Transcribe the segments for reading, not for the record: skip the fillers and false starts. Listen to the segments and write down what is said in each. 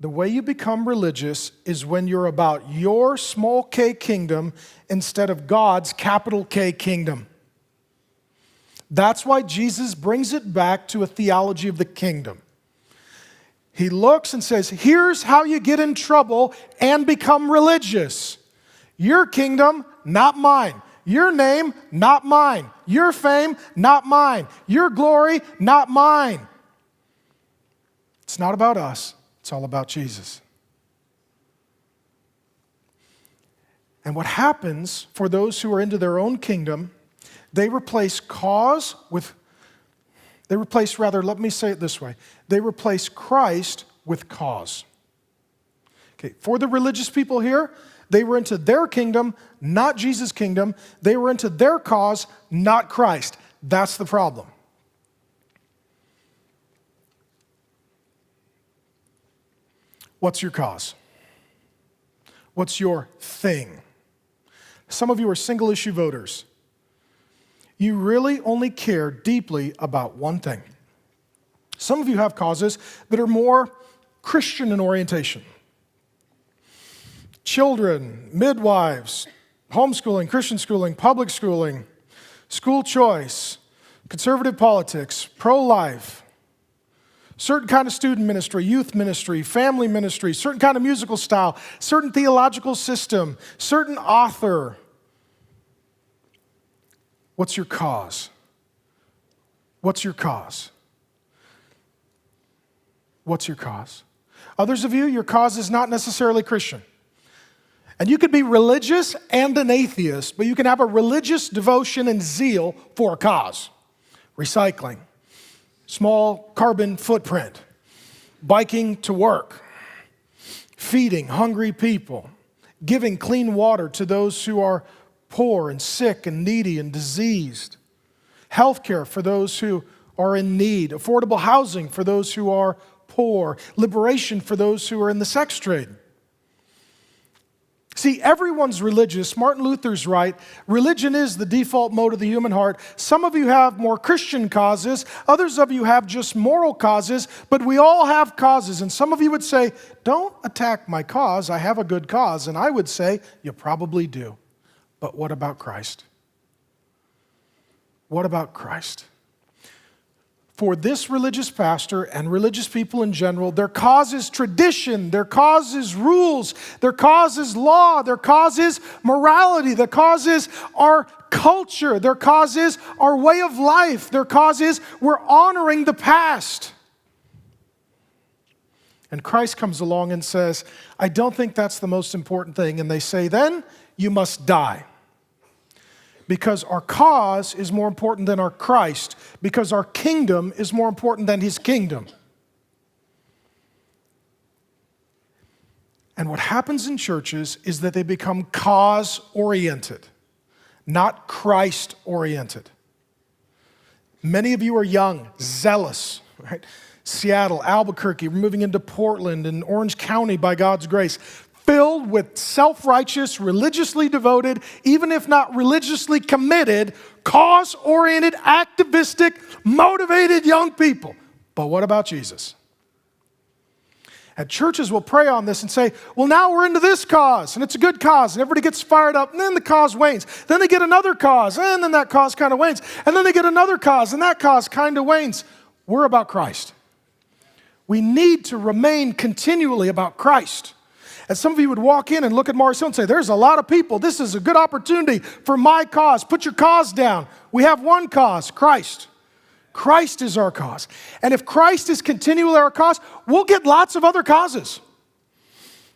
The way you become religious is when you're about your small k kingdom instead of God's capital K kingdom. That's why Jesus brings it back to a theology of the kingdom. He looks and says, here's how you get in trouble and become religious. Your kingdom, not mine. Your name, not mine. Your fame, not mine. Your glory, not mine. It's not about us. It's all about Jesus. And what happens for those who are into their own kingdom, they replace Christ with cause. Okay, for the religious people here, they were into their kingdom, not Jesus' kingdom. They were into their cause, not Christ. That's the problem. What's your cause? What's your thing? Some of you are single-issue voters. You really only care deeply about one thing. Some of you have causes that are more Christian in orientation. Children, midwives, homeschooling, Christian schooling, public schooling, school choice, conservative politics, pro-life, certain kind of student ministry, youth ministry, family ministry, certain kind of musical style, certain theological system, certain author. What's your cause? What's your cause? What's your cause? Others of you, your cause is not necessarily Christian. And you could be religious and an atheist, but you can have a religious devotion and zeal for a cause. Recycling, small carbon footprint, biking to work, feeding hungry people, giving clean water to those who are poor and sick and needy and diseased, health care for those who are in need, affordable housing for those who are poor, liberation for those who are in the sex trade. See, everyone's religious. Martin Luther's right. Religion is the default mode of the human heart. Some of you have more Christian causes. Others of you have just moral causes. But we all have causes. And some of you would say, don't attack my cause. I have a good cause. And I would say, you probably do. But what about Christ? What about Christ? For this religious pastor and religious people in general, their cause is tradition, their cause is rules, their cause is law, their cause is morality, their cause is our culture, their cause is our way of life, their cause is we're honoring the past. And Christ comes along and says, I don't think that's the most important thing. And they say, then you must die. Because our cause is more important than our Christ. Because our kingdom is more important than his kingdom. And what happens in churches is that they become cause-oriented, not Christ-oriented. Many of you are young, zealous, right? Seattle, Albuquerque, we're moving into Portland and Orange County by God's grace. Filled with self-righteous, religiously devoted, even if not religiously committed, cause-oriented, activistic, motivated young people. But what about Jesus? And churches will pray on this and say, well, now we're into this cause, and it's a good cause, and everybody gets fired up, and then the cause wanes. Then they get another cause, and then that cause kind of wanes. And then they get another cause, and that cause kind of wanes. We're about Christ. We need to remain continually about Christ. And some of you would walk in and look at Mars Hill and say, there's a lot of people. This is a good opportunity for my cause. Put your cause down. We have one cause, Christ. Christ is our cause. And if Christ is continually our cause, we'll get lots of other causes.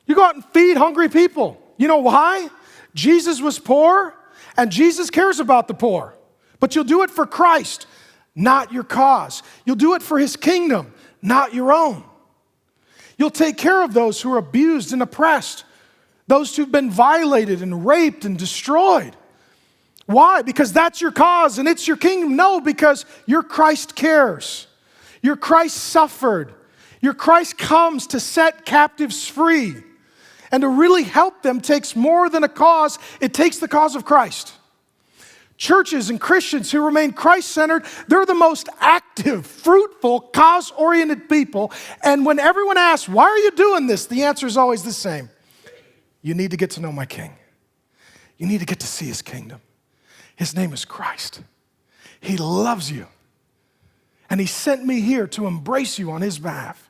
You go out and feed hungry people. You know why? Jesus was poor, and Jesus cares about the poor. But you'll do it for Christ, not your cause. You'll do it for his kingdom, not your own. You'll take care of those who are abused and oppressed, those who've been violated and raped and destroyed. Why? Because that's your cause and it's your kingdom? No, because your Christ cares. Your Christ suffered. Your Christ comes to set captives free. And to really help them takes more than a cause. It takes the cause of Christ. Churches and Christians who remain Christ-centered, they're the most active, fruitful, cause-oriented people. And when everyone asks, why are you doing this? The answer is always the same. You need to get to know my King. You need to get to see his kingdom. His name is Christ. He loves you. And he sent me here to embrace you on his behalf.